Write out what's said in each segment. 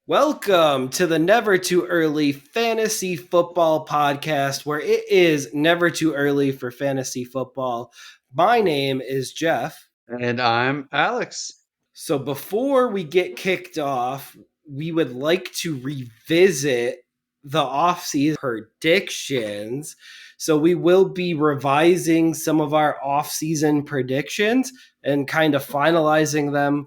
Welcome to the Never Too Early Fantasy Football Podcast, where it is never too early for fantasy football. My name is Jeff. And I'm Alex. So before we get kicked off, we would like to revisit the offseason predictions. So we will be revising some of our offseason predictions and kind of finalizing them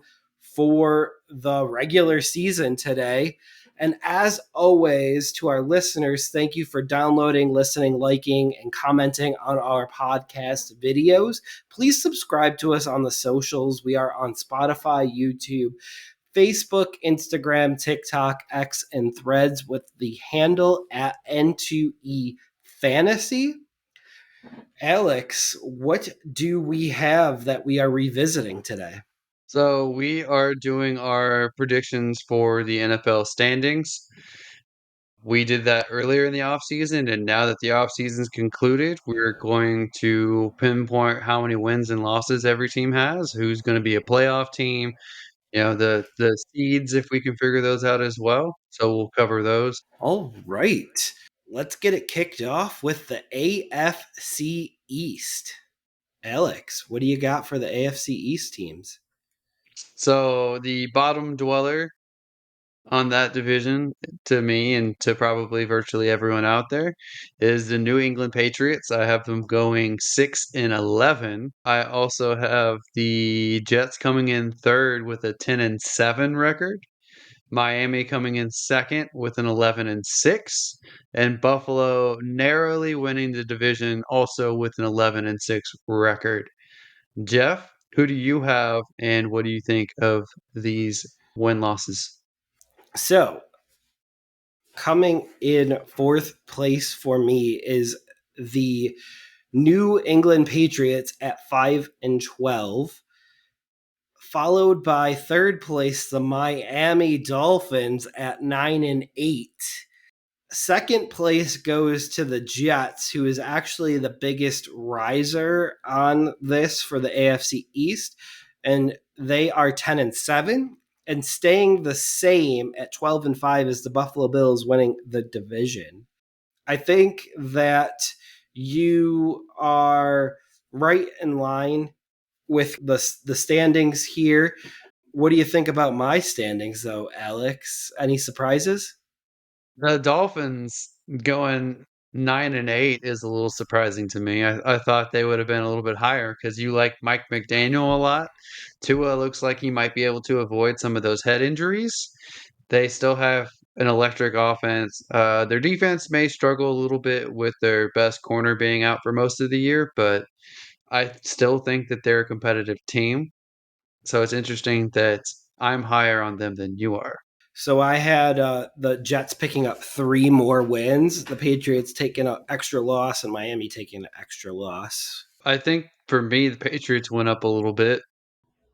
for the regular season today. And as always, to our listeners, thank you for downloading, listening, liking, and commenting on our podcast videos. Please subscribe to us on the socials. We are on Spotify, YouTube, Facebook, Instagram, TikTok, X, and Threads with the handle at N2EFantasy. Alex, what do we have that we are revisiting today? So we are doing our predictions for the NFL standings. We did that earlier in the offseason, and now that the offseason's concluded, we're going to pinpoint how many wins and losses every team has, who's going to be a playoff team, the seeds if we can figure those out as well. So we'll cover those. All right. Let's get it kicked off with the AFC East. Alex, what do you got for the AFC East teams? So the bottom dweller on that division to me and to probably virtually everyone out there is the New England Patriots. I have them going 6-11. I also have the Jets coming in third with a 10-7 record. Miami coming in second with an 11-6, and Buffalo narrowly winning the division also with an 11-6 record. Jeff, who do you have and what do you think of these win losses? So, coming in fourth place for me is the New England Patriots at 5-12, followed by third place the Miami Dolphins at 9-8. Second place goes to the Jets, who is actually the biggest riser on this for the AFC East, and they are 10-7 and staying the same at 12-5 as the Buffalo Bills winning the division. I think that you are right in line with the standings here. What do you think about my standings, though, Alex? Any surprises? The Dolphins going 9-8 is a little surprising to me. I thought they would have been a little bit higher because you like Mike McDaniel a lot. Tua looks like he might be able to avoid some of those head injuries. They still have an electric offense. Their defense may struggle a little bit with their best corner being out for most of the year, but I still think that they're a competitive team. So it's interesting that I'm higher on them than you are. So I had the Jets picking up 3 more wins, the Patriots taking an extra loss, and Miami taking an extra loss. I think for me, the Patriots went up a little bit.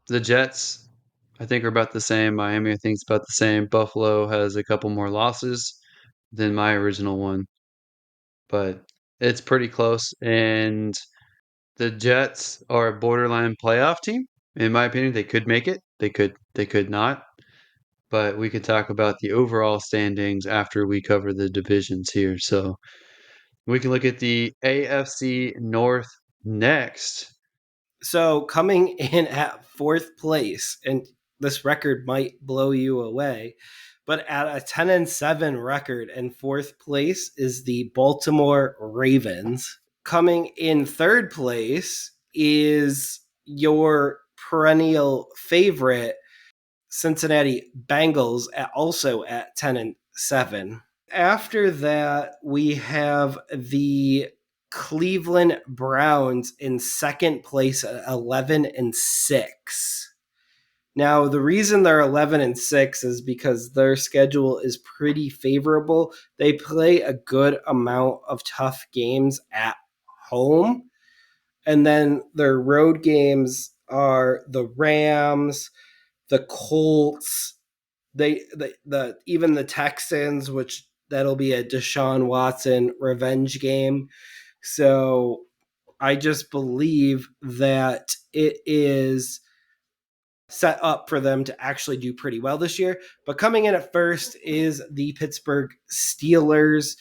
The Jets, I think, are about the same. Miami, I think, is about the same. Buffalo has a couple more losses than my original one, but it's pretty close. And the Jets are a borderline playoff team. In my opinion, they could make it. They could not. But we could talk about the overall standings after we cover the divisions here. So we can look at the AFC North next. So coming in at fourth place, and this record might blow you away, but at a 10-7 record in fourth place is the Baltimore Ravens. Coming in third place is your perennial favorite Cincinnati Bengals also at 10-7. After that, we have the Cleveland Browns in second place at 11-6. Now, the reason they're 11-6 is because their schedule is pretty favorable. They play a good amount of tough games at home, and then their road games are the Rams, the Colts, the even the Texans, which that'll be a Deshaun Watson revenge game. So I just believe that it is set up for them to actually do pretty well this year. But coming in at first is the Pittsburgh Steelers.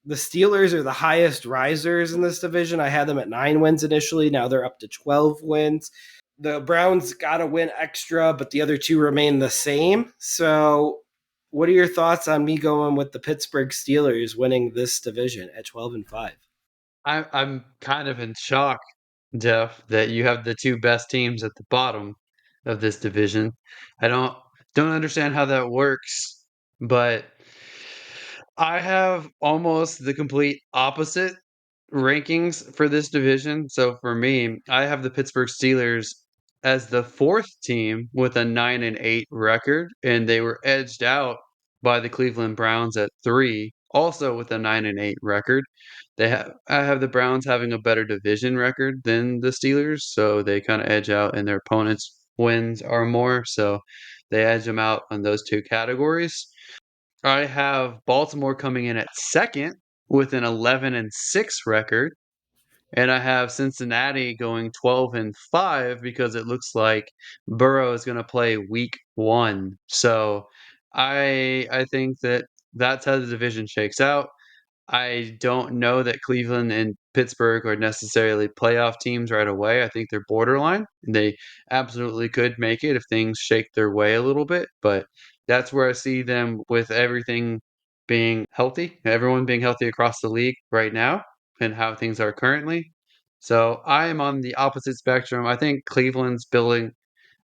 The Steelers are the highest risers in this division. I had them at 9 wins initially. Now they're up to 12 wins. The Browns got to win extra, but the other two remain the same. So, what are your thoughts on me going with the Pittsburgh Steelers winning this division at 12-5? I'm kind of in shock, Jeff, that you have the two best teams at the bottom of this division. I don't understand how that works, but I have almost the complete opposite rankings for this division. So for me, I have the Pittsburgh Steelers as the fourth team with a 9-8 record, and they were edged out by the Cleveland Browns at three, also with a 9-8 record. I have the Browns having a better division record than the Steelers, so they kind of edge out, and their opponents' wins are more, so they edge them out on those two categories. I have Baltimore coming in at second with an 11-6 record, and I have Cincinnati going 12-5 because it looks like Burrow is going to play week 1. So I think that that's how the division shakes out. I don't know that Cleveland and Pittsburgh are necessarily playoff teams right away. I think they're borderline. They absolutely could make it if things shake their way a little bit, but that's where I see them with everything being healthy, everyone being healthy across the league right now and how things are currently. So I am on the opposite spectrum. I think Cleveland's building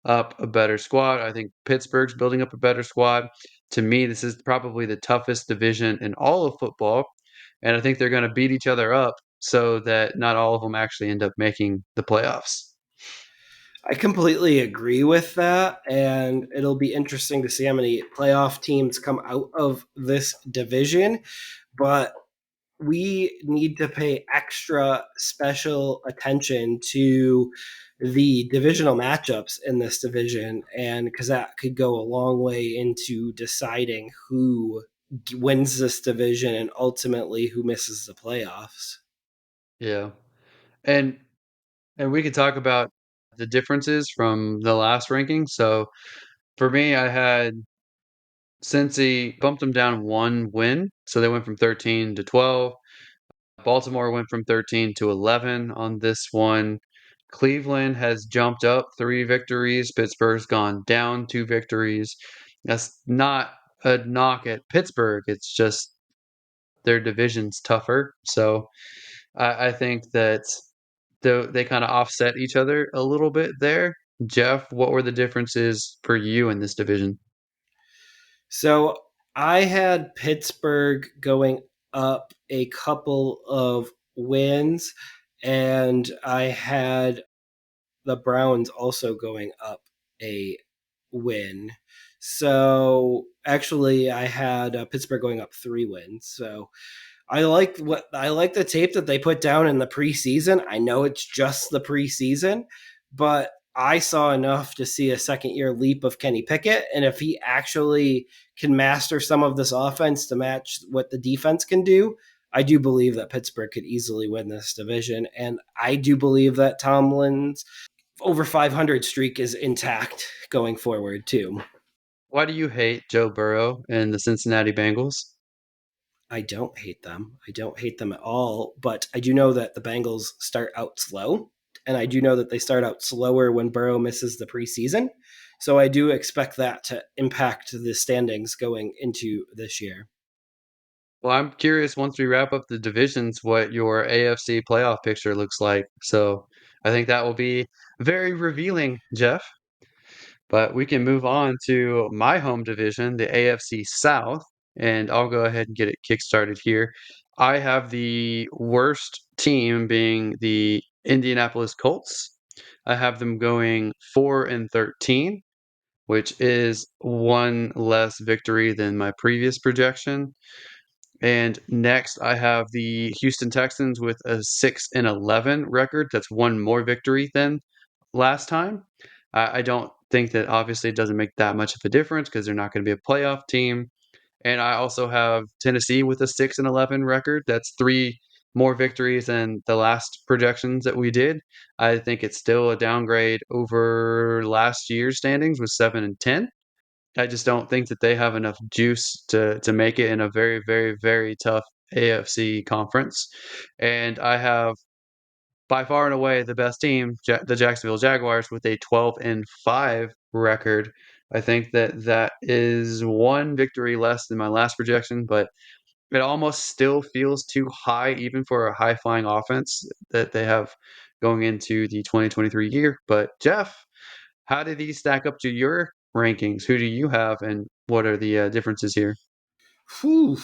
up a better squad. I think Pittsburgh's building up a better squad. To me, this is probably the toughest division in all of football, and I think they're going to beat each other up so that not all of them actually end up making the playoffs. I completely agree with that, and it'll be interesting to see how many playoff teams come out of this division. But we need to pay extra special attention to the divisional matchups in this division, and because that could go a long way into deciding who wins this division and ultimately who misses the playoffs. Yeah. And we could talk about the differences from the last ranking. So for me, I had Cincy bumped them down 1 win, so they went from 13 to 12. Baltimore went from 13 to 11 on this one. Cleveland has jumped up 3 victories. Pittsburgh's gone down 2 victories. That's not a knock at Pittsburgh. It's just their division's tougher. So I think that they kind of offset each other a little bit there. Jeff, what were the differences for you in this division? So I had Pittsburgh going up a couple of wins, and I had the Browns also going up a win. So actually, I had Pittsburgh going up 3 wins. So I like the tape that they put down in the preseason. I know it's just the preseason, but I saw enough to see a second year leap of Kenny Pickett, and if he actually can master some of this offense to match what the defense can do, I do believe that Pittsburgh could easily win this division, and I do believe that Tomlin's over 500 streak is intact going forward too. Why do you hate Joe Burrow and the Cincinnati Bengals? I don't hate them. I don't hate them at all, but I do know that the Bengals start out slow, and I do know that they start out slower when Burrow misses the preseason. So I do expect that to impact the standings going into this year. Well, I'm curious once we wrap up the divisions what your AFC playoff picture looks like. So I think that will be very revealing, Jeff. But we can move on to my home division, the AFC South, and I'll go ahead and get it kickstarted here. I have the worst team being the Indianapolis Colts. I have them going 4-13, which is one less victory than my previous projection. And next, I have the Houston Texans with a 6-11 record. That's one more victory than last time. I don't think that obviously it doesn't make that much of a difference because they're not going to be a playoff team. And I also have Tennessee with a 6-11 record. That's three more victories than the last projections that we did. I think it's still a downgrade over last year's standings with 7 and 10. I just don't think that they have enough juice to make it in a very, very, very tough AFC conference. And I have by far and away the best team, the Jacksonville Jaguars, with a 12-5 record. I think that that is one victory less than my last projection, but it almost still feels too high, even for a high flying offense that they have going into the 2023 year. But Jeff, how do these stack up to your rankings? Who do you have, and what are the differences here? Whew.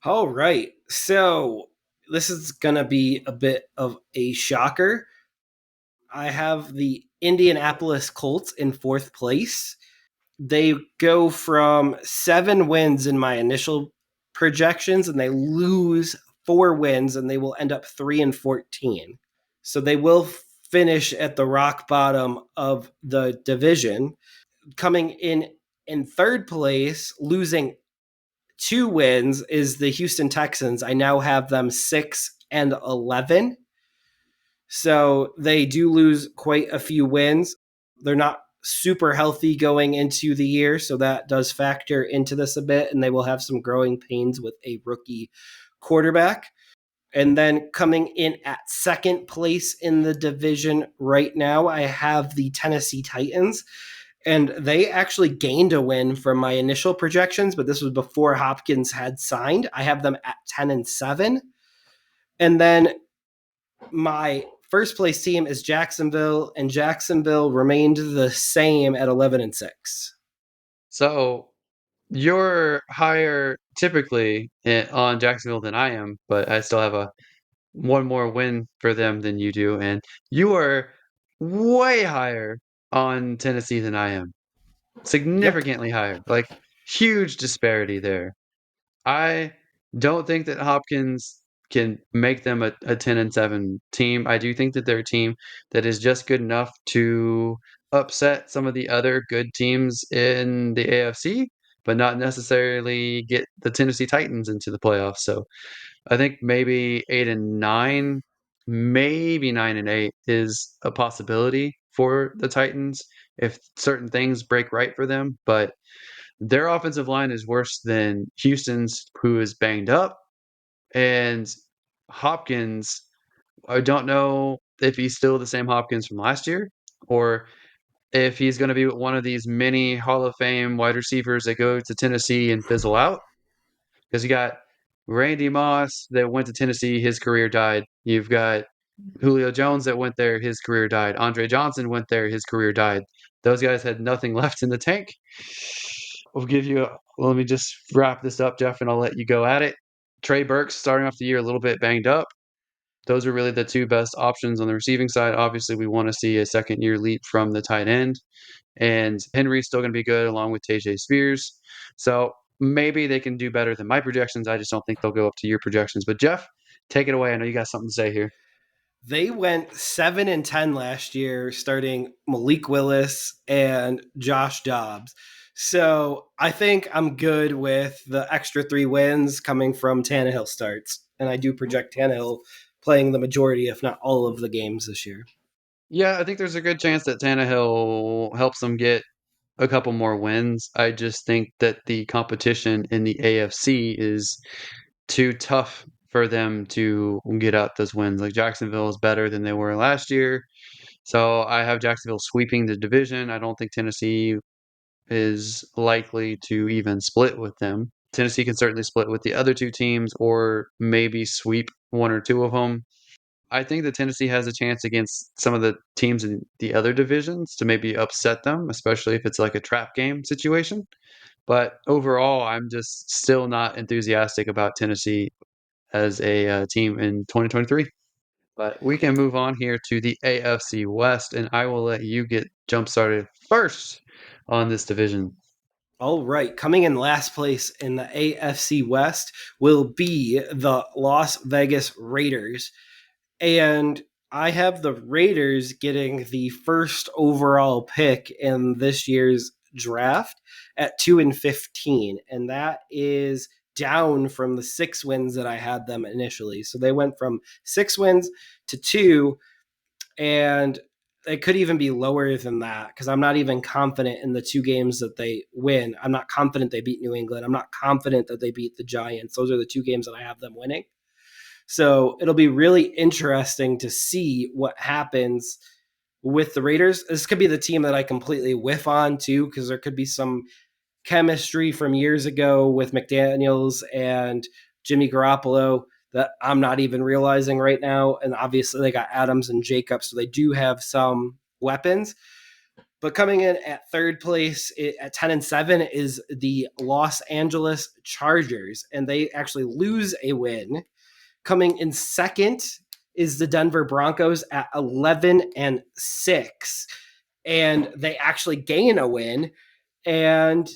All right. So this is going to be a bit of a shocker. I have the Indianapolis Colts in fourth place. They go from 7 wins in my initial projections and they lose 4 wins and they will end up 3-14. So they will finish at the rock bottom of the division. Coming in third place, losing 2 wins, is the Houston Texans. I now have them 6-11. So they do lose quite a few wins. They're not super healthy going into the year, so that does factor into this a bit, and they will have some growing pains with a rookie quarterback. And then coming in at second place in the division right now, I have the Tennessee Titans. And they actually gained a win from my initial projections, but this was before Hopkins had signed. I have them at 10-7. And then my first place team is Jacksonville, and Jacksonville remained the same at 11-6. So you're higher typically on Jacksonville than I am, but I still have a one more win for them than you do, and you are way higher on Tennessee than I am. Yep. Significantly higher. Like huge disparity there. I don't think that Hopkins can make them a 10-7 team. I do think that they're a team that is just good enough to upset some of the other good teams in the AFC, but not necessarily get the Tennessee Titans into the playoffs. So I think maybe 8-9, maybe 9-8 is a possibility for the Titans if certain things break right for them. But their offensive line is worse than Houston's, who is banged up. And Hopkins, I don't know if he's still the same Hopkins from last year or if he's going to be one of these mini Hall of Fame wide receivers that go to Tennessee and fizzle out. Because you got Randy Moss that went to Tennessee, his career died. You've got Julio Jones that went there, his career died. Andre Johnson went there, his career died. Those guys had nothing left in the tank. We'll give you let me just wrap this up, Jeff, and I'll let you go at it. Trey Burks starting off the year a little bit banged up. Those are really the two best options on the receiving side. Obviously, we want to see a second year leap from the tight end. And Henry's still going to be good along with Tajay Spears. So maybe they can do better than my projections. I just don't think they'll go up to your projections. But Jeff, take it away. I know you got something to say here. They went 7-10 last year, starting Malik Willis and Josh Dobbs. So I think I'm good with the extra 3 wins coming from Tannehill starts. And I do project Tannehill playing the majority, if not all of the games this year. Yeah, I think there's a good chance that Tannehill helps them get a couple more wins. I just think that the competition in the AFC is too tough for them to get out those wins. Like Jacksonville is better than they were last year. So I have Jacksonville sweeping the division. I don't think Tennessee is likely to even split with them. Tennessee can certainly split with the other two teams or maybe sweep one or two of them. I think that Tennessee has a chance against some of the teams in the other divisions to maybe upset them, especially if it's like a trap game situation. But overall, I'm just still not enthusiastic about Tennessee as a team in 2023. But we can move on here to the AFC West, and I will let you get jump started first on this division. All right, coming in last place in the AFC West will be the Las Vegas Raiders. And I have the Raiders getting the first overall pick in this year's draft at 2-15. And that is down from the 6 wins that I had them initially. So they went from 6 wins to 2, and it could even be lower than that because I'm not even confident in the 2 games that they win. I'm not confident they beat New England. I'm not confident that they beat the Giants. Those are the 2 games that I have them winning. So it'll be really interesting to see what happens with the Raiders. This could be the team that I completely whiff on too, because there could be some chemistry from years ago with McDaniels and Jimmy Garoppolo that I'm not even realizing right now. And obviously they got Adams and Jacobs, so they do have some weapons. But coming in at third place at 10-7 is the Los Angeles Chargers, and they actually lose a win. Coming in second is the Denver Broncos at 11-6, and they actually gain a win. And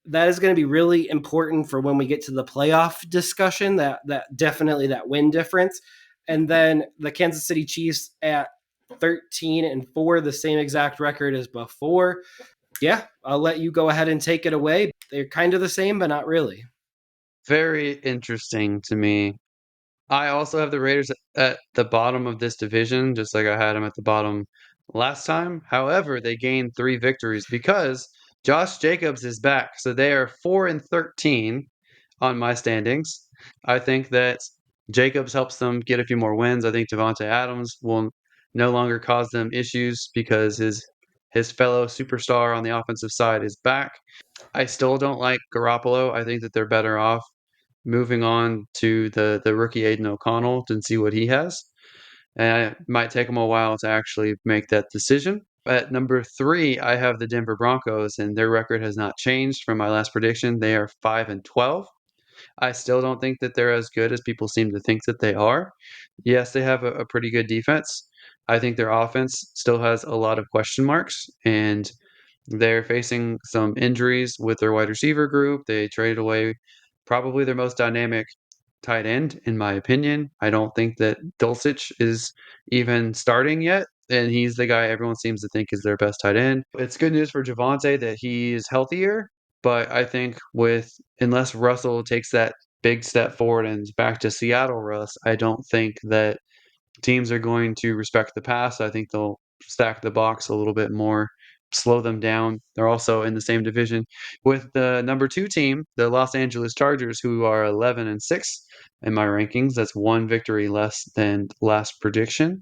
that is going to be really important for when we get to the playoff discussion, that definitely that win difference. And then the Kansas City Chiefs at 13-4, the same exact record as before. Yeah, I'll let you go ahead and take it away. They're kind of the same, but not really. Very interesting to me. I also have the Raiders at the bottom of this division, just like I had them at the bottom last time. However, they gained 3 victories because Josh Jacobs is back. So they are 4-13 on my standings. I think that Jacobs helps them get a few more wins. I think Devontae Adams will no longer cause them issues because his fellow superstar on the offensive side is back. I still don't like Garoppolo. I think that they're better off moving on to the rookie Aiden O'Connell and see what he has. And it might take them a while to actually make that decision. At number 3, I have the Denver Broncos, and their record has not changed from my last prediction. They are 5-12. I still don't think that they're as good as people seem to think that they are. Yes, they have a pretty good defense. I think their offense still has a lot of question marks, and they're facing some injuries with their wide receiver group. They traded away probably their most dynamic tight end, in my opinion. I don't think that Dulcich is even starting yet, and he's the guy everyone seems to think is their best tight end. It's good news for Javonte that he's healthier, but I think with unless Russell takes that big step forward and is back to Seattle Russ, I don't think that teams are going to respect the pass. I think they'll stack the box a little bit more, slow them down. They're also in the same division with the number 2 team, the Los Angeles Chargers, who are 11-6 in my rankings. That's 1 victory less than last prediction.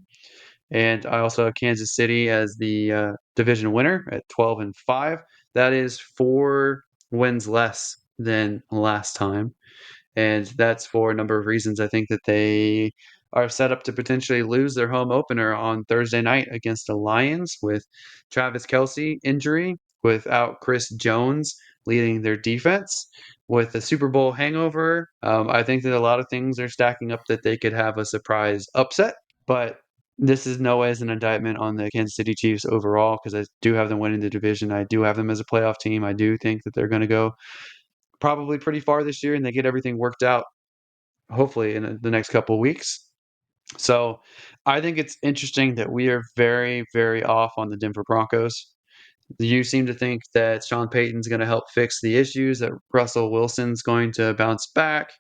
And I also have Kansas City as the division winner at 12-5. That is 4 wins less than last time, and that's for a number of reasons. I think that they are set up to potentially lose their home opener on Thursday night against the Lions with Travis Kelce injury, without Chris Jones leading their defense, with the Super Bowl hangover. I think that a lot of things are stacking up that they could have a surprise upset, but this is no way as an indictment on the Kansas City Chiefs overall because I do have them winning the division. I do have them as a playoff team. I do think that they're going to go probably pretty far this year, and they get everything worked out hopefully in the next couple of weeks. So I think it's interesting that we are very, very off on the Denver Broncos. You seem to think that Sean Payton's going to help fix the issues, that Russell Wilson's going to bounce back,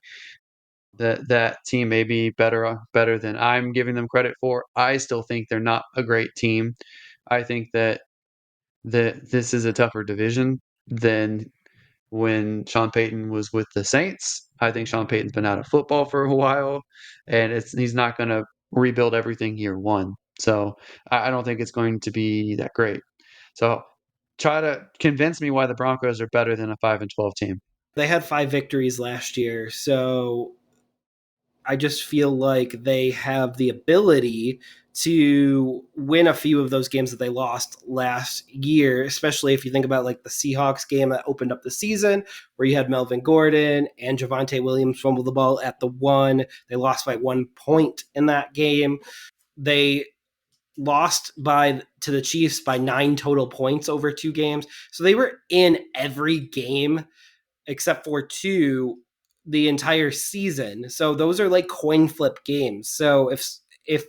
that that team may be better than I'm giving them credit for. I still think they're not a great team. I think that this is a tougher division than when Sean Payton was with the Saints. I think Sean Payton's been out of football for a while, and he's not going to rebuild everything year one. So I don't think it's going to be that great. So try to convince me why the Broncos are better than a 5-12 team. They had 5 victories last year, so I just feel like they have the ability to win a few of those games that they lost last year, especially if you think about like the Seahawks game that opened up the season where you had Melvin Gordon and Javonte Williams fumble the ball at the 1. They lost by 1 point in that game. They lost by to the Chiefs by 9 total points over 2 games. So they were in every game except for 2 the entire season. So those are like coin flip games. So if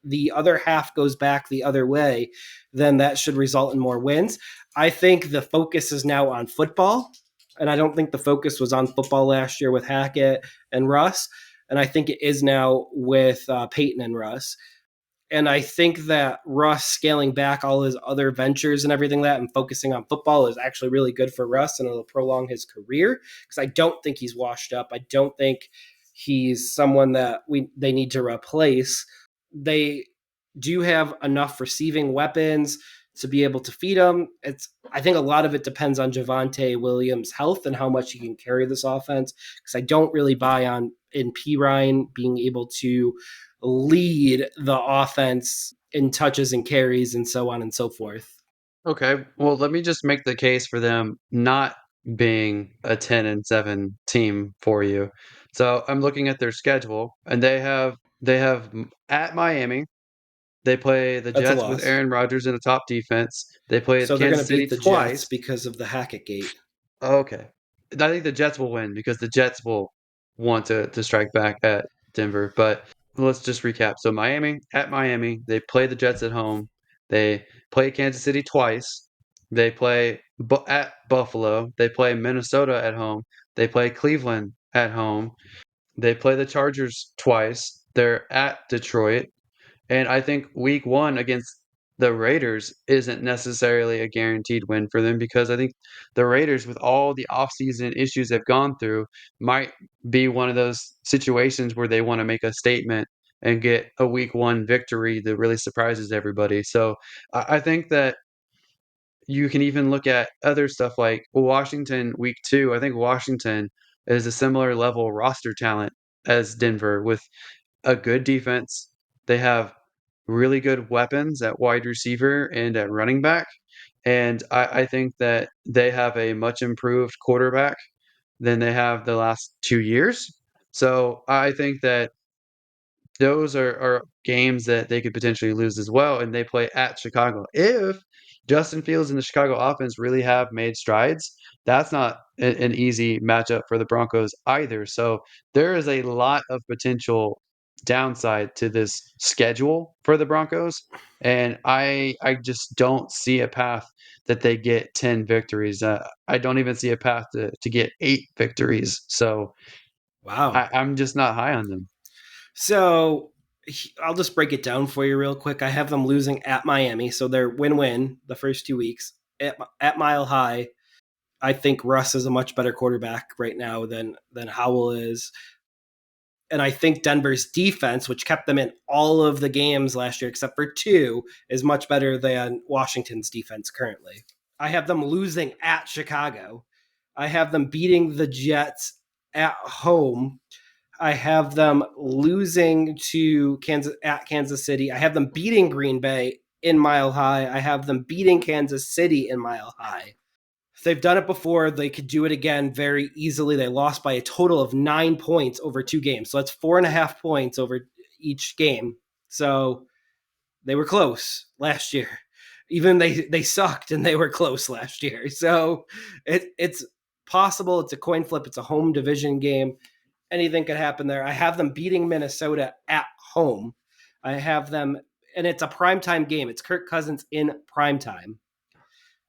the other half goes back the other way, then that should result in more wins. I think the focus is now on football. And I don't think the focus was on football last year with Hackett and Russ. And I think it is now with Peyton and Russ. And I think that Russ scaling back all his other ventures and everything like that and focusing on football is actually really good for Russ and it'll prolong his career because I don't think he's washed up. I don't think he's someone that they need to replace. They do have enough receiving weapons to be able to feed him. I think a lot of it depends on Javonte Williams' health and how much he can carry this offense because I don't really buy on in P Ryan being able to lead the offense in touches and carries and so on and so forth. Okay, well, let me just make the case for them not being a 10-7 team for you. So I'm looking at their schedule, and at Miami, they play the That's a Jets with loss. Aaron Rodgers in a top defense. They play So they're going Kansas to beat City the Jets twice. because of the Hackett gate. Okay. I think the Jets will win because the Jets will want to strike back at Denver. But let's just recap. So Miami, they play the Jets at home. They play Kansas City twice. They play at Buffalo. They play Minnesota at home. They play Cleveland at home. They play the Chargers twice. They're at Detroit. And I think week one against the Raiders isn't necessarily a guaranteed win for them because I think the Raiders, with all the offseason issues they've gone through, might be one of those situations where they want to make a statement and get a week one victory that really surprises everybody. So I think that you can even look at other stuff like Washington week two. I think Washington is a similar level roster talent as Denver with a good defense. They have really good weapons at wide receiver and at running back. And I think that they have a much improved quarterback than they have the last 2 years. So I think that those are games that they could potentially lose as well, and they play at Chicago. If Justin Fields and the Chicago offense really have made strides, that's not an easy matchup for the Broncos either. So there is a lot of potential downside to this schedule for the Broncos, and I just don't see a path that they get 10 victories. I don't even see a path to get 8 victories. So Wow. I'm just not high on them. So I'll just break it down for you real quick. I have them losing at Miami, so they're win-win the first 2 weeks at Mile High. I think Russ is a much better quarterback right now than Howell is. And I think Denver's defense, which kept them in all of the games last year except for two, is much better than Washington's defense currently. I have them losing at Chicago. I have them beating the Jets at home. I have them losing to Kansas City. I have them beating Green Bay in Mile High. I have them beating Kansas City in Mile High. They've done it before. They could do it again very easily. They lost by a total of 9 points over 2 games. So that's 4.5 points over each game. So they were close last year. Even they sucked and they were close last year. So it's possible. It's a coin flip. It's a home division game. Anything could happen there. I have them beating Minnesota at home. I have them, and it's a primetime game. It's Kirk Cousins in primetime.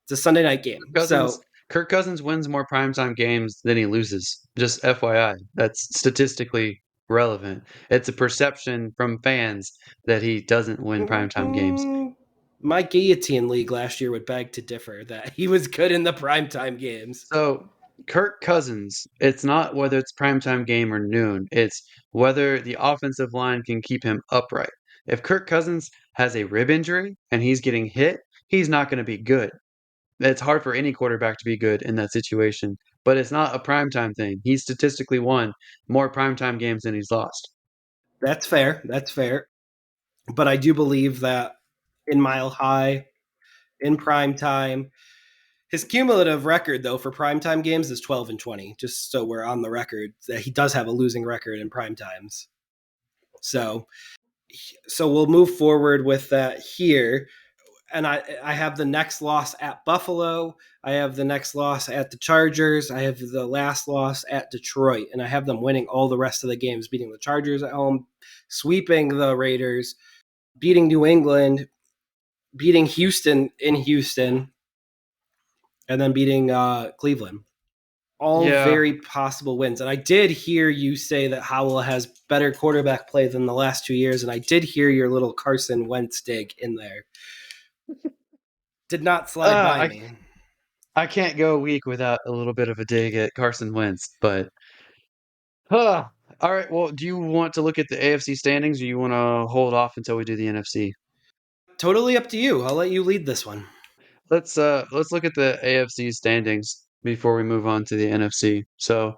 It's a Sunday night game. Cousins So Kirk Cousins wins more primetime games than he loses. Just FYI, that's statistically relevant. It's a perception from fans that he doesn't win primetime games. my guillotine league last year would beg to differ that he was good in the primetime games. So, Kirk Cousins, it's not whether it's primetime game or noon, it's whether the offensive line can keep him upright. If Kirk Cousins has a rib injury and he's getting hit, he's not going to be good. It's hard for any quarterback to be good in that situation, but it's not a primetime thing. He's statistically won more primetime games than he's lost. That's fair. That's fair. But I do believe that in Mile High, in primetime, his cumulative record though for primetime games is 12-20. Just so we're on the record that he does have a losing record in prime times. So we'll move forward with that here. And I have the next loss at Buffalo. I have the next loss at the Chargers. I have the last loss at Detroit. And I have them winning all the rest of the games, beating the Chargers at home, sweeping the Raiders, beating New England, beating Houston in Houston, and then beating Cleveland. all Yeah. very possible wins. And I did hear you say that Howell has better quarterback play than the last 2 years. And I did hear your little Carson Wentz dig in there. Did not slide by Uh, me. I can't go a week without a little bit of a dig at Carson Wentz, but all right. Well, do you want to look at the AFC standings, or you want to hold off until we do the NFC? Totally up to you. I'll let you lead this one. Let's look at the AFC standings before we move on to the NFC. So,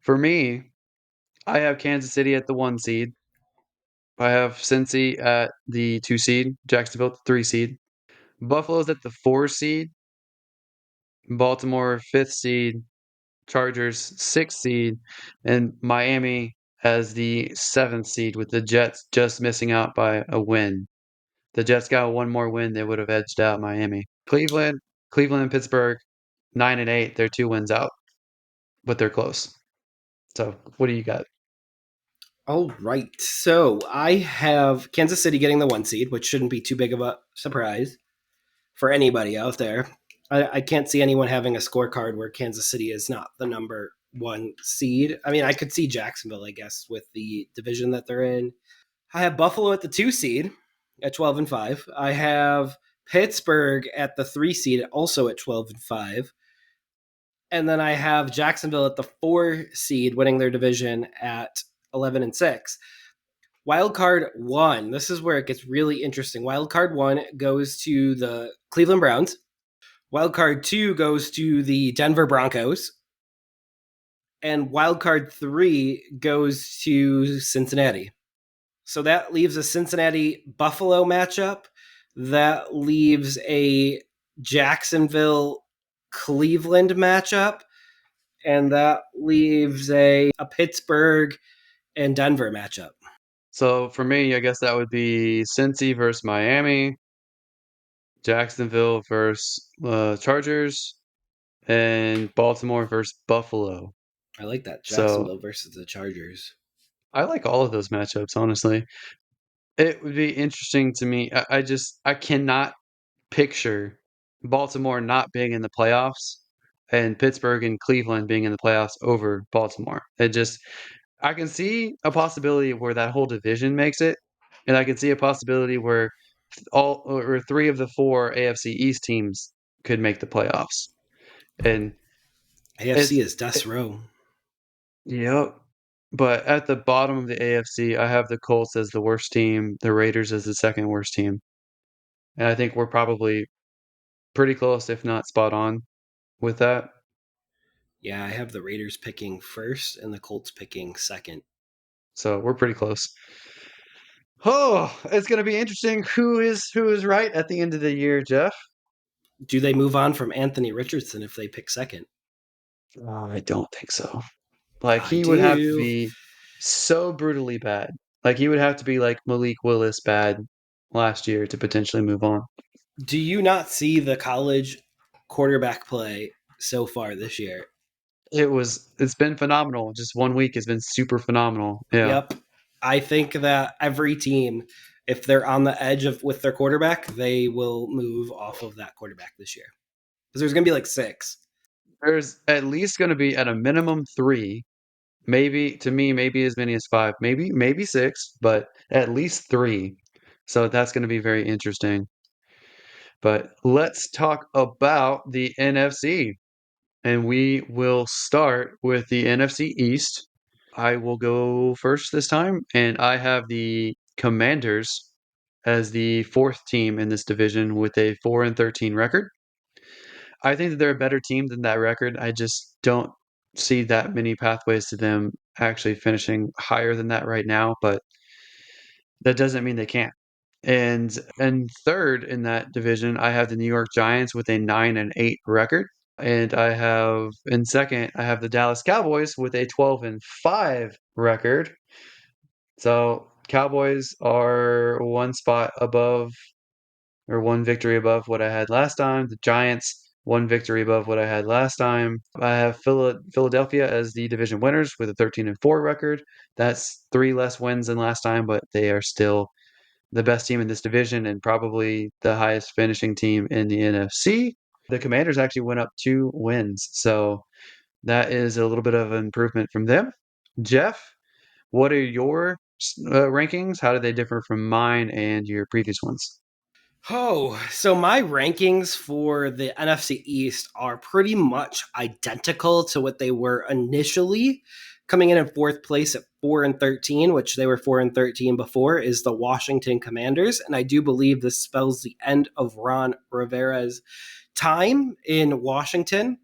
for me, I have Kansas City at the 1 seed. I have Cincy at the 2 seed, Jacksonville at the 3 seed. Buffalo's at the 4 seed, Baltimore 5th seed, Chargers 6th seed, and Miami as the 7th seed with the Jets just missing out by a win. The Jets got one more win, they would have edged out Miami. Cleveland and Pittsburgh 9 and 8, they're 2 wins out, but they're close. So, what do you got? All right. So I have Kansas City getting the 1 seed, which shouldn't be too big of a surprise for anybody out there. I can't see anyone having a scorecard where Kansas City is not the number 1 seed. I mean, I could see Jacksonville, I guess, with the division that they're in. I have Buffalo at the 2 seed at 12-5. I have Pittsburgh at the 3 seed, also at 12-5. And then I have Jacksonville at the 4 seed, winning their division at 11-6. Wild card one. This is where it gets really interesting. Wild card one goes to the Cleveland Browns. Wild card two goes to the Denver Broncos. And wild card three goes to Cincinnati. So that leaves a Cincinnati Buffalo matchup. That leaves a Jacksonville Cleveland matchup. And that leaves a Pittsburgh and Denver matchup. So, for me, I guess that would be Cincy versus Miami, Jacksonville versus Chargers, and Baltimore versus Buffalo. I like that. So, Jacksonville versus the Chargers. I like all of those matchups, honestly. It would be interesting to me. I cannot picture Baltimore not being in the playoffs and Pittsburgh and Cleveland being in the playoffs over Baltimore. I can see a possibility where that whole division makes it, and I can see a possibility where all or three of the four AFC East teams could make the playoffs. And AFC it's is death row. yep. But at the bottom of the AFC, I have the Colts as the worst team, the Raiders as the second worst team. And I think we're probably pretty close, if not spot on, with that. Yeah, I have the Raiders picking first and the Colts picking second. So we're pretty close. Oh, it's gonna be interesting who is right at the end of the year, Jeff. Do they move on from Anthony Richardson if they pick second? I don't think so. Like I he would have to do. be so brutally bad. Like he would have to be like Malik Willis bad last year to potentially move on. Do you not see the college quarterback play so far this year? It's been phenomenal. Just 1 week has been super phenomenal. Yeah. Yep. I think that every team, if they're on the edge of with their quarterback, they will move off of that quarterback this year. Because there's going to be like six. There's at least gonna be at a minimum three, maybe to me, maybe as many as five, maybe six, but at least three. So that's gonna be very interesting. But let's talk about the NFC. And we will start with the NFC East. I will go first this time, and I have the Commanders as the fourth team in this division with a 4-13 record. I think that they're a better team than that record. I just don't see that many pathways to them actually finishing higher than that right now, but that doesn't mean they can't. And third in that division, I have the New York Giants with a 9-8 record. And I have in second, I have the Dallas Cowboys with a 12-5 record. So Cowboys are one spot above or one victory above what I had last time. The Giants, one victory above what I had last time. I have Philadelphia as the division winners with a 13-4 record. That's three less wins than last time, but they are still the best team in this division and probably the highest finishing team in the NFC. The Commanders actually went up 2 wins. So That is a little bit of an improvement from them. Jeff, what are your rankings? How do they differ from mine and your previous ones? Oh, so my rankings for the NFC East are pretty much identical to what they were initially. Coming in fourth place at 4-13, which they were 4-13 before, is the Washington Commanders, and I do believe this spells the end of Ron Rivera's time in Washington.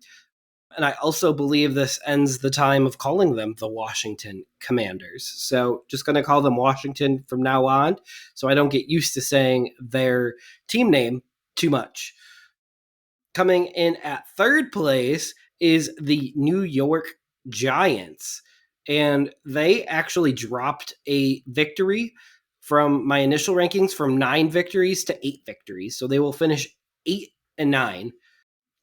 And I also believe this ends the time of calling them the Washington Commanders. So just going to call them Washington from now on so I don't get used to saying their team name too much. Coming in at third place is the New York Giants. And they actually dropped a victory from my initial rankings from 9 victories to 8 victories. So they will finish 8-9. A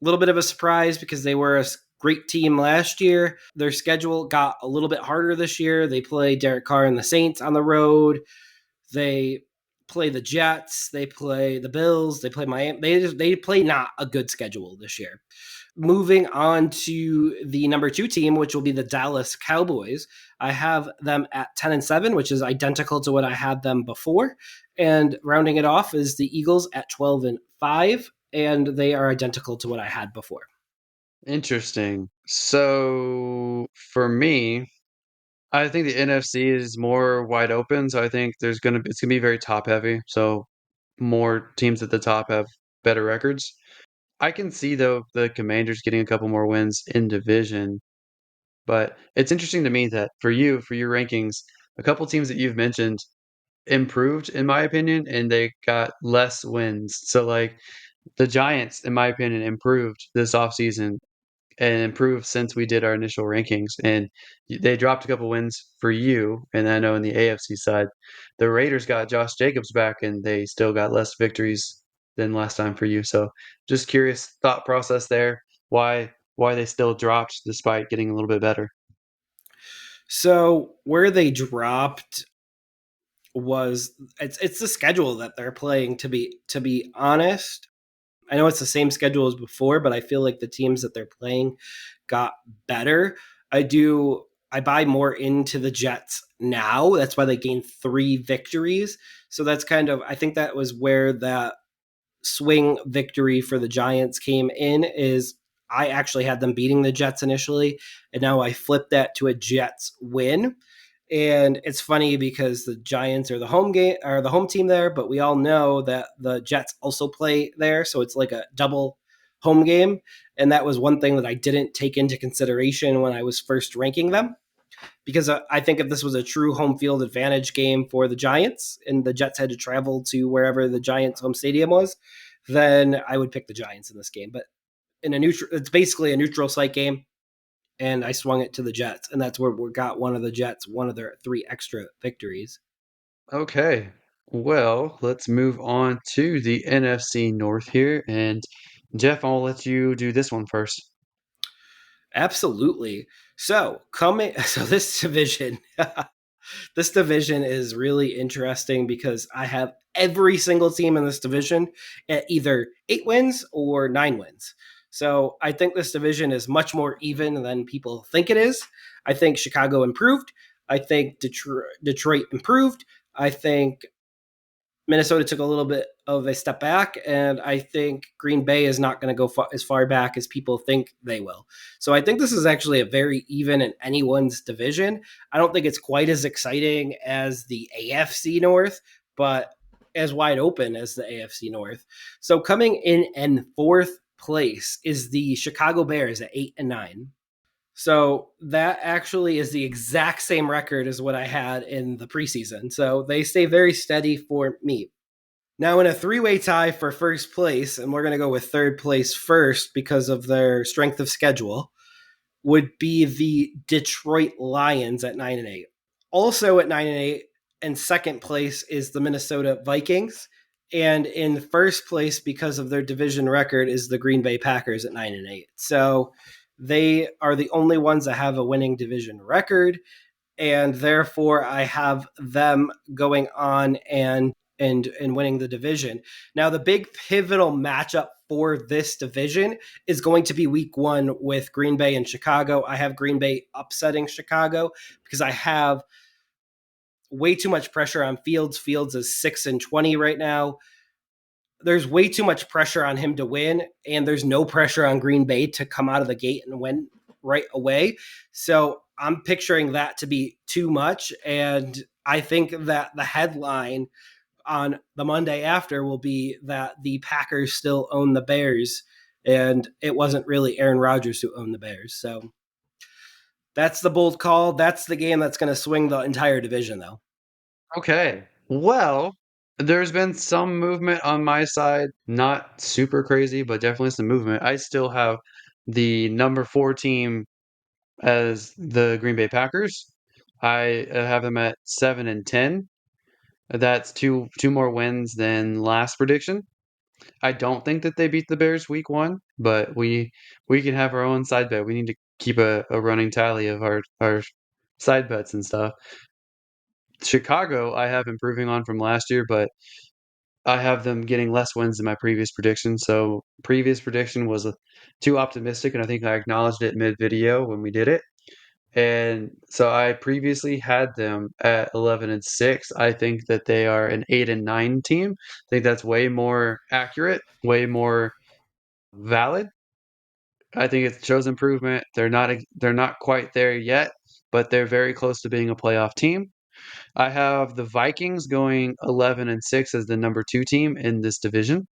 little bit of a surprise because they were a great team last year. Their schedule got a little bit harder this year. They play Derek Carr and the Saints on the road. They play the Jets. They play the Bills. They play Miami. They play not a good schedule this year. Moving on to the number 2 team, which will be the Dallas Cowboys. I have them at 10-7, which is identical to what I had them before. And rounding it off is the Eagles at 12-5, and they are identical to what I had before. Interesting. So for me, I think the NFC is more wide open. So I think it's gonna be very top heavy. So more teams at the top have better records. I can see though the Commanders getting a couple more wins in division, but it's interesting to me that for your rankings, a couple teams that you've mentioned improved in my opinion, and they got less wins. So like the Giants, in my opinion, improved this offseason and improved since we did our initial rankings. And they dropped a couple wins for you. And I know in the AFC side, the Raiders got Josh Jacobs back, and they still got less victories than last time for you. So just curious thought process there. Why they still dropped despite getting a little bit better. So where they dropped was it's the schedule that they're playing. To be honest, I know it's the same schedule as before, but I feel like the teams that they're playing got better. I buy more into the Jets now. That's why they gained 3 victories. So that's kind of I think that was where that swing victory for the Giants came in is I actually had them beating the Jets initially, and now I flipped that to a Jets win. And it's funny because the Giants are the home team there, but we all know that the Jets also play there, so it's like a double home game. And that was one thing that I didn't take into consideration when I was first ranking them because I think if this was a true home field advantage game for the Giants and the Jets had to travel to wherever the Giants home stadium was, then I would pick the Giants in this game. But it's basically a neutral site game, and I swung it to the Jets, and that's where we got one of the Jets, one of their 3 extra victories. Okay. Well, let's move on to the NFC North here. And Jeff, I'll let you do this one first. Absolutely. So this division, this division is really interesting because I have every single team in this division at either 8 wins or 9 wins. So I think this division is much more even than people think it is. I think Chicago improved. I think Detroit improved. I think Minnesota took a little bit of a step back, and I think Green Bay is not going to go as far back as people think they will. So I think this is actually a very even in anyone's division. I don't think it's quite as exciting as the AFC North, but as wide open as the AFC North. So coming in fourth place is the Chicago Bears at 8-9. So that actually is the exact same record as what I had in the preseason. So they stay very steady for me. Now, in a 3-way tie for first place, and we're going to go with third place first because of their strength of schedule, would be the Detroit Lions at 9-8. Also at 9-8, and second place is the Minnesota Vikings. And in first place, because of their division record, is the Green Bay Packers at 9-8. So they are the only ones that have a winning division record. And therefore, I have them going on and and winning the division. Now, the big pivotal matchup for this division is going to be week one with Green Bay and Chicago. I have Green Bay upsetting Chicago because I have way too much pressure on Fields. Fields is 6-20 right now. There's way too much pressure on him to win, and there's no pressure on Green Bay to come out of the gate and win right away. So I'm picturing that to be too much. And I think that the headline on the Monday after will be that the Packers still own the Bears, and it wasn't really Aaron Rodgers who owned the Bears. So that's the bold call. That's the game that's going to swing the entire division, though. Okay. Well, there's been some movement on my side, not super crazy, but definitely some movement. I still have the number 4 team as the Green Bay Packers. I have them at 7-10. That's two more wins than last prediction. I don't think that they beat the Bears week one, but we can have our own side bet. We need to keep a running tally of our side bets and stuff. Chicago, I have improving on from last year, but I have them getting less wins than my previous prediction. So previous prediction was too optimistic, and I think I acknowledged it mid video when we did it. And so I previously had them at 11-6. I think that they are an 8-9 team. I think that's way more accurate, way more valid. I think it shows improvement. They're not quite there yet, but they're very close to being a playoff team. I have the Vikings going 11-6 as the number 2 team in this division.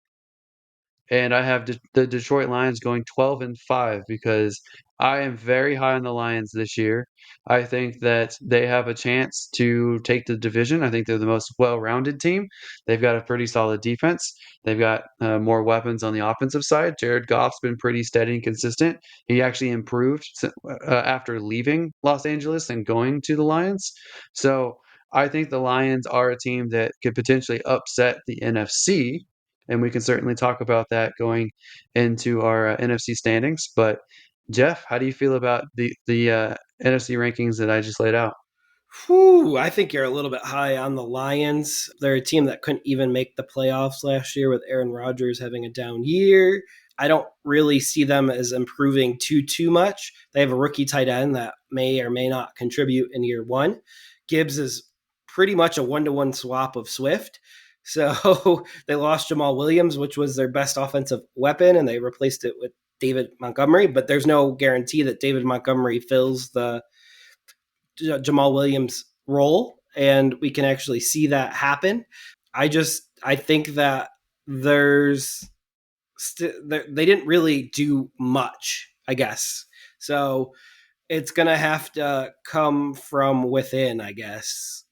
And I have the Detroit Lions going 12-5 because I am very high on the Lions this year. I think that they have a chance to take the division. I think they're the most well-rounded team. They've got a pretty solid defense. They've got more weapons on the offensive side. Jared Goff's been pretty steady and consistent. He actually improved after leaving Los Angeles and going to the Lions. So I think the Lions are a team that could potentially upset the NFC, and we can certainly talk about that going into our NFC standings. But Jeff, how do you feel about the NFC rankings that I just laid out? Whew, I think you're a little bit high on the Lions. They're a team that couldn't even make the playoffs last year with Aaron Rodgers having a down year. I don't really see them as improving too much. They have a rookie tight end that may or may not contribute in year one. Gibbs is pretty much a 1-to-1 swap of Swift. So they lost Jamal Williams, which was their best offensive weapon, and they replaced it with David Montgomery. But there's no guarantee that David Montgomery fills the Jamal Williams role, and we can actually see that happen. I think that there's they didn't really do much, I guess. So it's gonna have to come from within, I guess.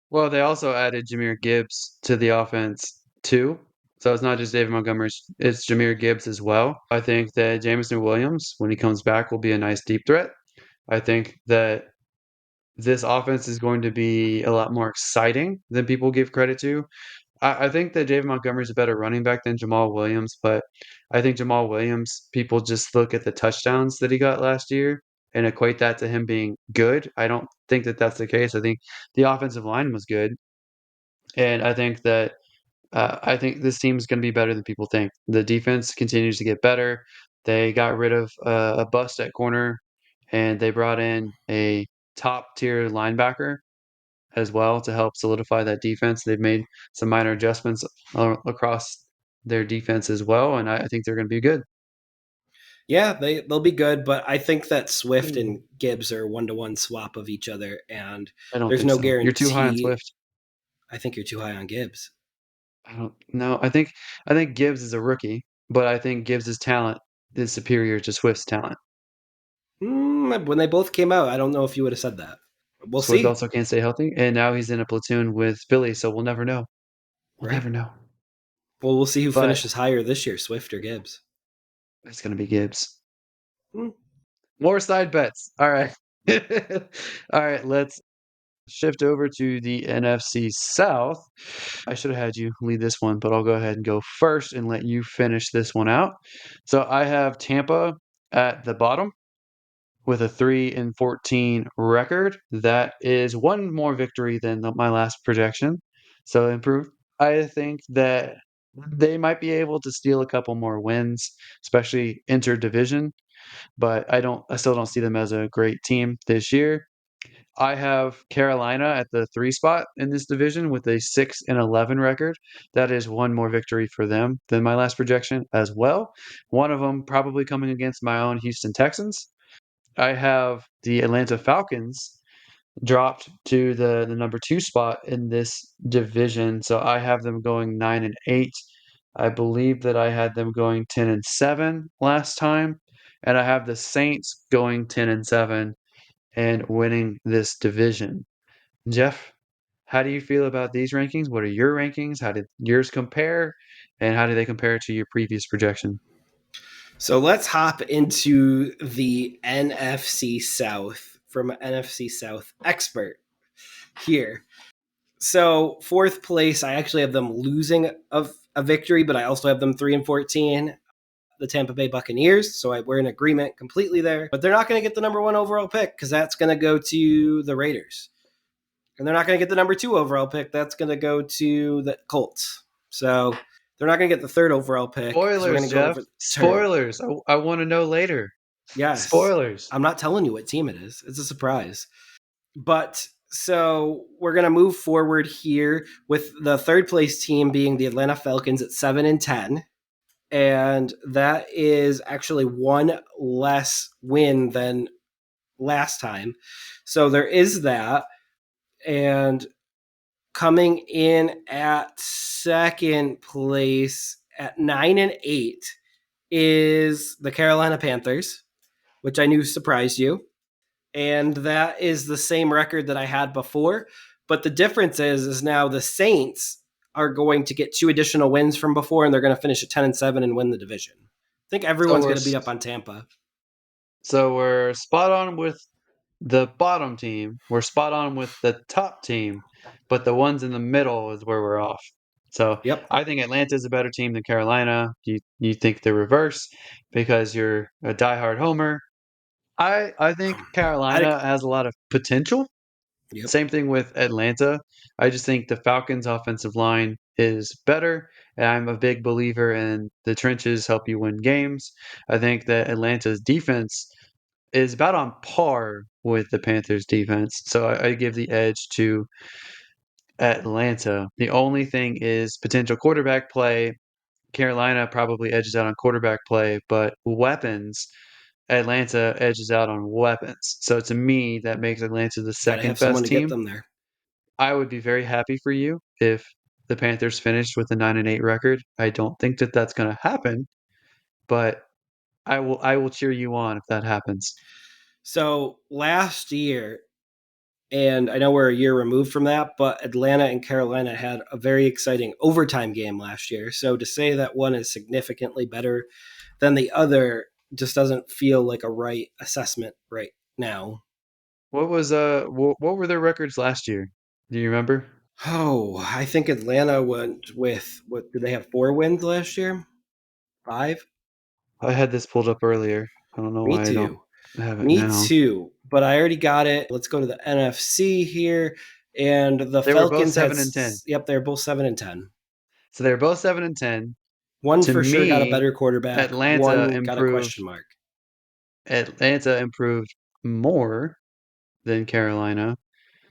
Well, they also added Jahmyr Gibbs to the offense too. So it's not just David Montgomery, it's Jahmyr Gibbs as well. I think that Jameson Williams, when he comes back, will be a nice deep threat. I think that this offense is going to be a lot more exciting than people give credit to. I think that David Montgomery is a better running back than Jamal Williams, but I think Jamal Williams, people just look at the touchdowns that he got last year and equate that to him being good. I don't think that that's the case. I think the offensive line was good, and I think this team is going to be better than people think. The defense continues to get better. They got rid of a bust at corner, and they brought in a top tier linebacker as well to help solidify that defense. They've made some minor adjustments across their defense as well, and I think they're going to be good. Yeah, they'll be good, but I think that Swift and Gibbs are 1-to-1 swap of each other, and I don't there's think no so. You're too high on guarantee. Swift. I think you're too high on Gibbs. I don't know. I think Gibbs is a rookie, but I think Gibbs' talent is superior to Swift's talent. When they both came out, I don't know if you would have said that. We'll Swift see, also can't stay healthy, and now he's in a platoon with Philly, so we'll never know. We'll right? never know. Well, we'll see who But finishes higher this year, Swift or Gibbs. it's going to be Gibbs. Hmm. More side bets. All right. All right, let's shift over to the NFC South. I should have had you lead this one, but I'll go ahead and go first and let you finish this one out. So I have Tampa at the bottom with a 3-14 record. That is one more victory than my last projection. So improved. I think that they might be able to steal a couple more wins, especially inter-division, but I still don't see them as a great team this year. I have Carolina at the 3 spot in this division with a 6-11 record. That is one more victory for them than my last projection as well. One of them probably coming against my own Houston Texans. I have the Atlanta Falcons dropped to the number 2 spot in this division, so I have them going 9-8. I believe that I had them going 10-7 last time, and I have the Saints going 10-7 and winning this division. Jeff, how do you feel about these rankings? What are your rankings? How did yours compare? And how do they compare to your previous projection? So let's hop into the NFC South from an NFC South expert here. So fourth place, I actually have them losing a victory, but I also have them 3-14. The Tampa Bay Buccaneers. So we're in agreement completely there. But they're not going to get the number one overall pick because that's going to go to the Raiders. And they're not going to get the number two overall pick. That's going to go to the Colts. So they're not going to get the third overall pick because we're Spoilers, going to go Jeff. over the turn. Spoilers. I want to know later. Yes. Spoilers. I'm not telling you what team it is. It's a surprise. But so we're going to move forward here with the third place team being the Atlanta Falcons at 7-10. And that is actually one less win than last time. So there is that. And coming in at second place at 9-8 is the Carolina Panthers, which I knew surprised you. And that is the same record that I had before. But the difference is now the Saints are going to get two additional wins from before, and they're going to finish at 10-7 and win the division. I think So everyone's we're going to beat up on Tampa. so we're spot on with the bottom team. We're spot on with the top team, but the ones in the middle is where we're off. So Yep. I think Atlanta is a better team than Carolina. You think the reverse because you're a diehard homer. I think I Carolina has a lot of potential. Yep. Same thing with Atlanta. I just think the Falcons' offensive line is better, and I'm a big believer in the trenches help you win games. I think that Atlanta's defense is about on par with the Panthers' defense, so I give the edge to Atlanta. The only thing is potential quarterback play. Carolina probably edges out on quarterback play, but weapons, Atlanta edges out on weapons. So to me, that makes Atlanta the Got to second have someone best to get team. them there. I would be very happy for you if the Panthers finished with a 9-8 record. I don't think that that's going to happen, but I will cheer you on if that happens. So last year, and I know we're a year removed from that, but Atlanta and Carolina had a very exciting overtime game last year. So to say that one is significantly better than the other just doesn't feel like a right assessment right now. What were their records last year? Do you remember? Oh, I think Atlanta went with what did they have 4 wins last year? 5? I had this pulled up earlier. I don't know Me why I don't too. have it Me now. too. But I already got it. Let's go to the NFC here. And the They were both Falcons had, 7-10. yep, they're both 7-10. So they were both 7-10. One To for sure got a me, better quarterback. Atlanta One got a improved question mark. Atlanta improved more than Carolina.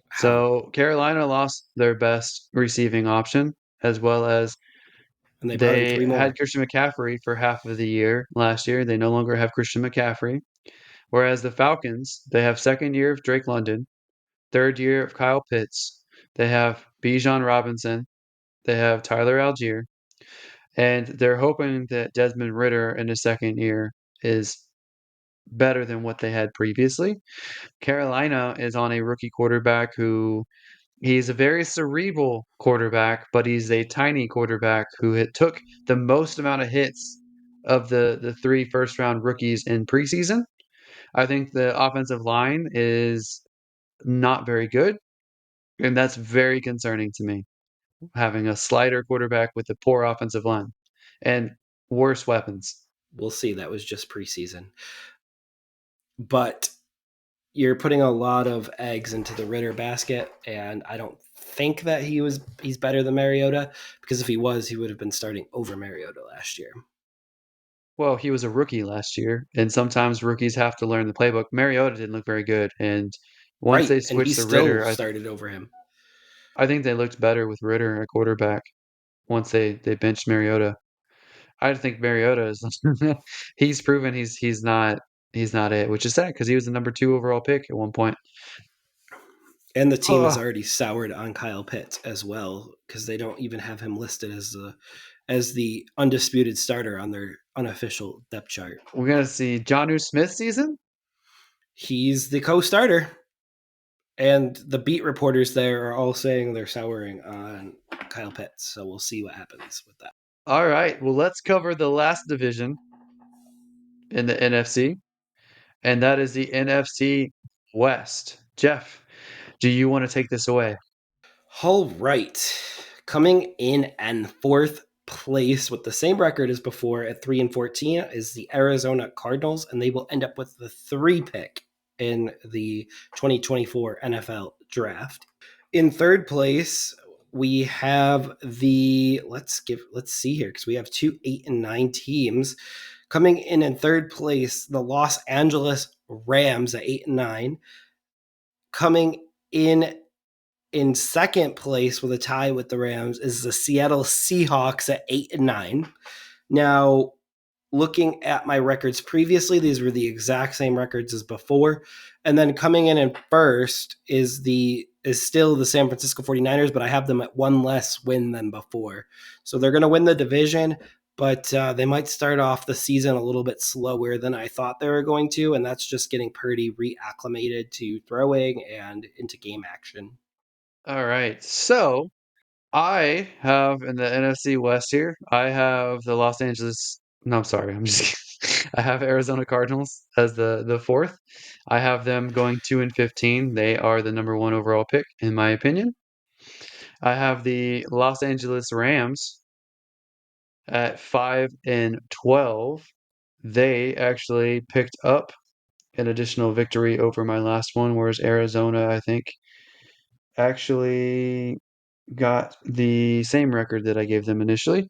How? So Carolina lost their best receiving option, as well as And they brought in they 3 more. had Christian McCaffrey for half of the year last year. They no longer have Christian McCaffrey. Whereas the Falcons, they have second year of Drake London, third year of Kyle Pitts. They have Bijan Robinson. They have Tyler Algier. And they're hoping that Desmond Ritter in his second year is better than what they had previously. Carolina is on a rookie quarterback who he's a very cerebral quarterback, but he's a tiny quarterback who took the most amount of hits of the three first round rookies in preseason. I think the offensive line is not very good, and that's very concerning to me. Having a slider quarterback with a poor offensive line and worse weapons. We'll see. That was just preseason. But you're putting a lot of eggs into the Ritter basket, and I don't think that he's better than Mariota, because if he was, he would have been starting over Mariota last year. Well, he was a rookie last year, and sometimes rookies have to learn the playbook. Mariota didn't look very good, and once Right, they and he switched to still Ritter, started over him. I think they looked better with Ritter at quarterback once they benched Mariota. I think Mariota is he's proven he's not it, which is sad because he was the number 2 overall pick at one point. And the team has Oh, already soured on Kyle Pitts as well, because they don't even have him listed as the undisputed starter on their unofficial depth chart. we're gonna see Jonnu Smith season. He's the co-starter, and the beat reporters there are all saying they're souring on Kyle Pitts. So we'll see what happens with that. All right, well let's cover the last division in the NFC, and that is the NFC West. Jeff, do you want to take this away? All right. Coming in and fourth place with the same record as before at 3-14 is the Arizona Cardinals, and they will end up with the 3 pick in the 2024 NFL draft. In third place, we have the let's see here, because we have 2, 8, and 9 teams. Coming in third place, the Los Angeles Rams at 8-9. Coming in second place with a tie with the Rams is the Seattle Seahawks at 8-9. Now, looking at my records previously, these were the exact same records as before. And then coming in first is still the San Francisco 49ers, but I have them at one less win than before. So they're going to win the division, but they might start off the season a little bit slower than I thought they were going to, and that's just getting Purdy reacclimated to throwing and into game action. All right, so I have in the NFC West here, I have the Los Angeles. No, I'm sorry, I'm just kidding. I have Arizona Cardinals as the fourth. I have them going 2-15. They are the number 1 overall pick, in my opinion. I have the Los Angeles Rams at 5-12. They actually picked up an additional victory over my last one, whereas Arizona, I think, actually got the same record that I gave them initially.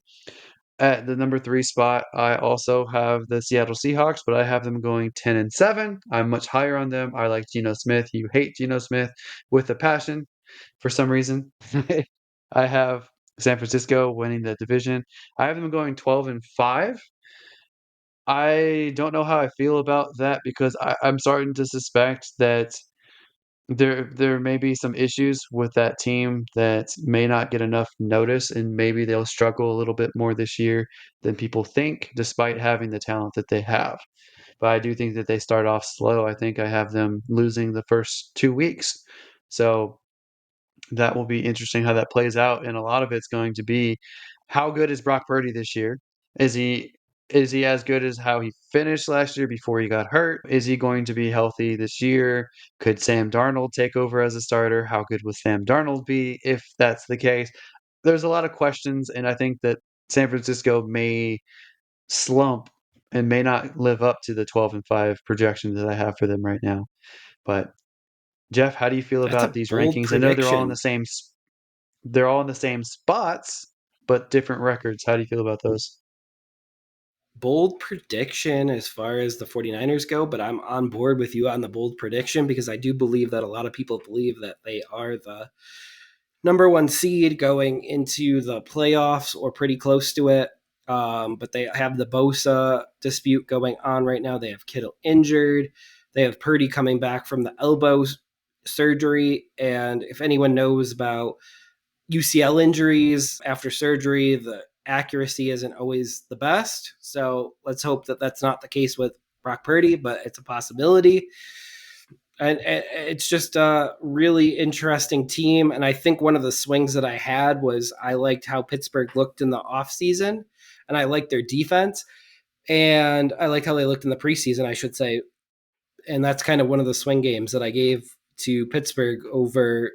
At the number 3 spot, I also have the Seattle Seahawks, but I have them going 10-7. I'm much higher on them. I like Geno Smith. You hate Geno Smith with a passion for some reason. I have San Francisco winning the division. I have them going 12-5. I don't know how I feel about that because I'm starting to suspect that there may be some issues with that team that may not get enough notice, and maybe they'll struggle a little bit more this year than people think, despite having the talent that they have. But I do think that they start off slow. I think I have them losing the first 2 weeks. So that will be interesting how that plays out, and a lot of it's going to be how good is Brock Purdy this year? Is he is he as good as how he finished last year before he got hurt? Is he going to be healthy this year? Could Sam Darnold take over as a starter? How good will Sam Darnold be if that's the case? There's a lot of questions, and I think that San Francisco may slump and may not live up to the 12-5 projection that I have for them right now. But Jeff, how do you feel That's about a these bold rankings? I know they're all in the prediction. same they're all in the same spots, but different records. How do you feel about those? Bold prediction as far as the 49ers go, but I'm on board with you on the bold prediction, because I do believe that a lot of people believe that they are the number 1 seed going into the playoffs or pretty close to it. But they have the Bosa dispute going on right now. They have Kittle injured. They have Purdy coming back from the elbow surgery. And if anyone knows about UCL injuries after surgery, the accuracy isn't always the best. So let's hope that that's not the case with Brock Purdy, but it's a possibility. And it's just a really interesting team. And I think one of the swings that I had was I liked how Pittsburgh looked in the offseason, and I liked their defense, and I liked how they looked in the preseason, I should say. And that's kind of one of the swing games that I gave to Pittsburgh over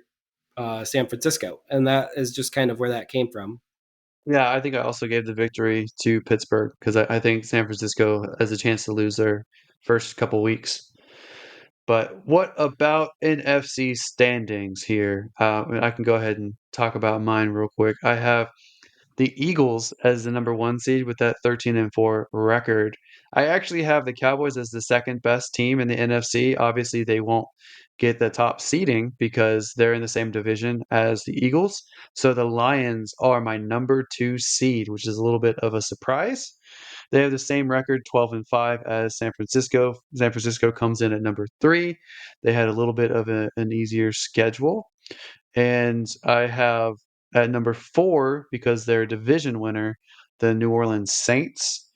San Francisco. And that is just kind of where that came from. Yeah, I think I also gave the victory to Pittsburgh because I think San Francisco has a chance to lose their first couple weeks. But what about NFC standings here? I can go ahead and talk about mine real quick. I have the Eagles as the number 1 seed with that 13-4 record. I actually have the Cowboys as the second best team in the NFC. Obviously, they won't get the top seeding because they're in the same division as the Eagles. So the Lions are my number 2 seed, which is a little bit of a surprise. They have the same record, 12-5, as San Francisco. San Francisco comes in at number 3. They had a little bit of an easier schedule. And I have at number 4, because they're a division winner, the New Orleans Saints.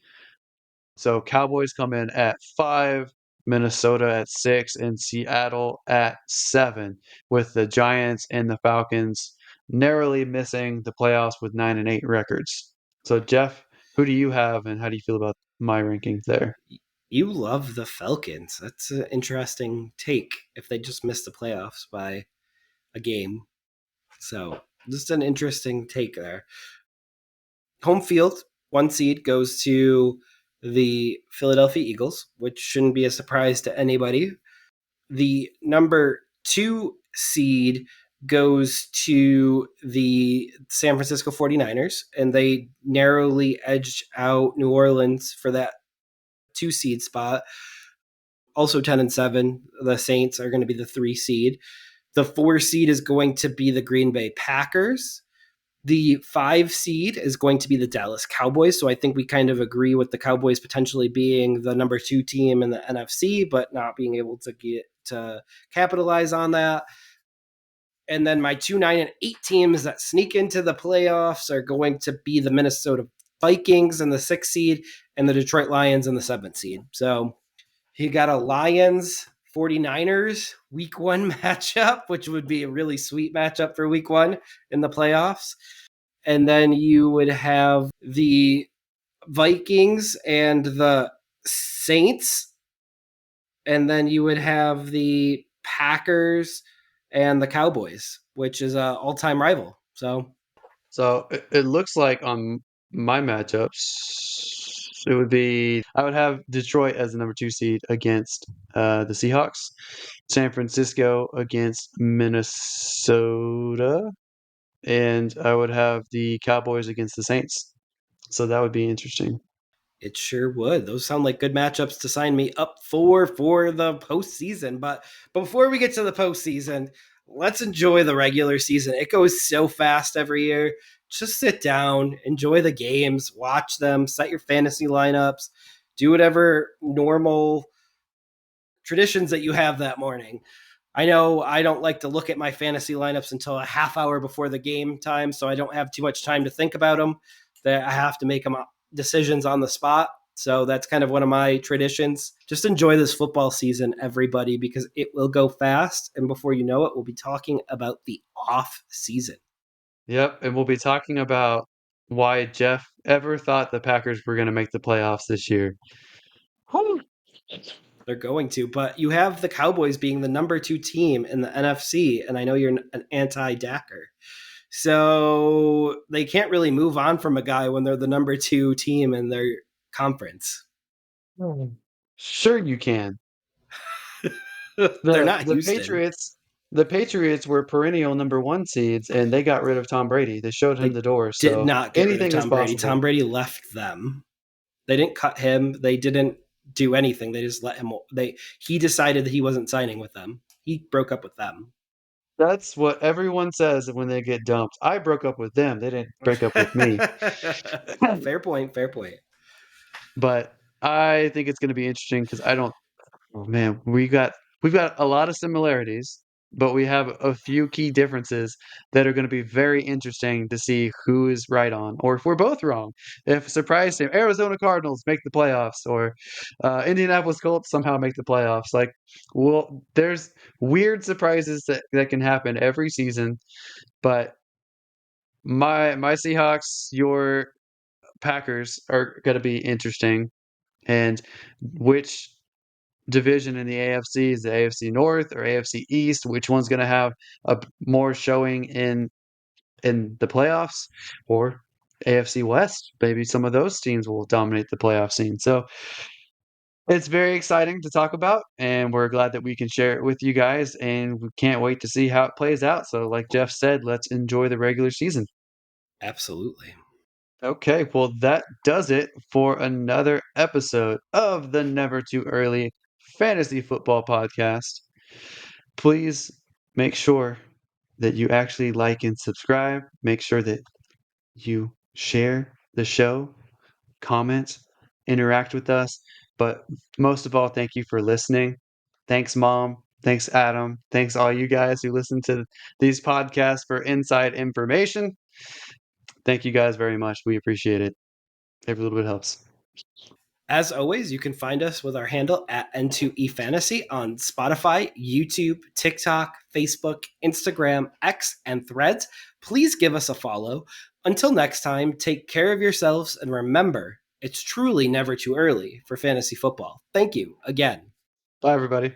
So Cowboys come in at 5, Minnesota at 6, and Seattle at 7, with the Giants and the Falcons narrowly missing the playoffs with 9-8 records. So Jeff, who do you have, and how do you feel about my rankings there? You love the Falcons. That's an interesting take if they just missed the playoffs by a game. So, just an interesting take there. Home field, 1 seed goes to the Philadelphia Eagles, which shouldn't be a surprise to anybody. The number 2 seed goes to the San Francisco 49ers, and they narrowly edged out New Orleans for that 2 seed spot. Also 10-7, the Saints are going to be the 3 seed. The 4 seed is going to be the Green Bay Packers. The 5 seed is going to be the Dallas Cowboys. So I think we kind of agree with the Cowboys potentially being the number 2 team in the NFC, but not being able to get to capitalize on that. And then my 2, 9, and 8 teams that sneak into the playoffs are going to be the Minnesota Vikings in the 6 seed and the Detroit Lions in the 7 seed. So you got a Lions 49ers week 1 matchup, which would be a really sweet matchup for week 1 in the playoffs. And then you would have the Vikings and the Saints. And then you would have the Packers and the Cowboys, which is an all-time rival. So So it looks like on my matchups, it would be I would have Detroit as the number 2 seed against the Seahawks, San Francisco against Minnesota, and I would have the Cowboys against the Saints. So that would be interesting. it sure would. Those sound like good matchups to sign me up for the postseason. But before we get to the postseason, let's enjoy the regular season. It goes so fast every year. Just sit down, enjoy the games, watch them, set your fantasy lineups, do whatever normal traditions that you have that morning. I know I don't like to look at my fantasy lineups until a half hour before the game time, so I don't have too much time to think about them. That I have to make them decisions on the spot. So that's kind of one of my traditions. Just enjoy this football season, everybody, because it will go fast. And before you know it, we'll be talking about the off season. Yep, and we'll be talking about why Jeff ever thought the Packers were going to make the playoffs this year. Whew. They're going to, but you have the Cowboys being the number 2 team in the NFC, and I know you're an anti-Dacker. So they can't really move on from a guy when they're the number 2 team in their conference. Sure you can. They're The not the Houston. Patriots the Patriots were perennial number 1 seeds, and they got rid of Tom Brady. They showed him They the door, did so not get rid of anything is Tom Brady. possible. Tom Brady left them. They didn't cut him. They didn't do anything. They just let him. He decided that he wasn't signing with them. He broke up with them. That's what everyone says when they get dumped. I broke up with them. They didn't break up with me. Fair point. Fair point. But I think it's gonna be interesting because I don't oh man, we've got a lot of similarities, but we have a few key differences that are going to be very interesting to see who is right on, or if we're both wrong. If surprise team Arizona Cardinals make the playoffs, or Indianapolis Colts somehow make the playoffs, like well, there's weird surprises that can happen every season. But my Seahawks, your Packers are going to be interesting, and which division in the AFC? Is the AFC North or AFC East? Which one's going to have a more showing in the playoffs, or AFC West? Maybe some of those teams will dominate the playoff scene. So It's very exciting to talk about, and we're glad that we can share it with you guys, and we can't wait to see how it plays out. So, like Jeff said, let's enjoy the regular season. Absolutely. Okay, well, that does it for another episode of the Never Too Early Fantasy Football Podcast. Please make sure that you actually like and subscribe. Make sure that you share the show, comment, interact with us. But most of all, thank you for listening. Thanks, Mom. Thanks, Adam. Thanks, all you guys who listen to these podcasts for inside information. Thank you guys very much. We appreciate it. Every little bit helps. As always, you can find us with our handle at N2EFantasy on Spotify, YouTube, TikTok, Facebook, Instagram, X, and Threads. Please give us a follow. Until next time, take care of yourselves and remember, it's truly never too early for fantasy football. Thank you again. Bye, everybody.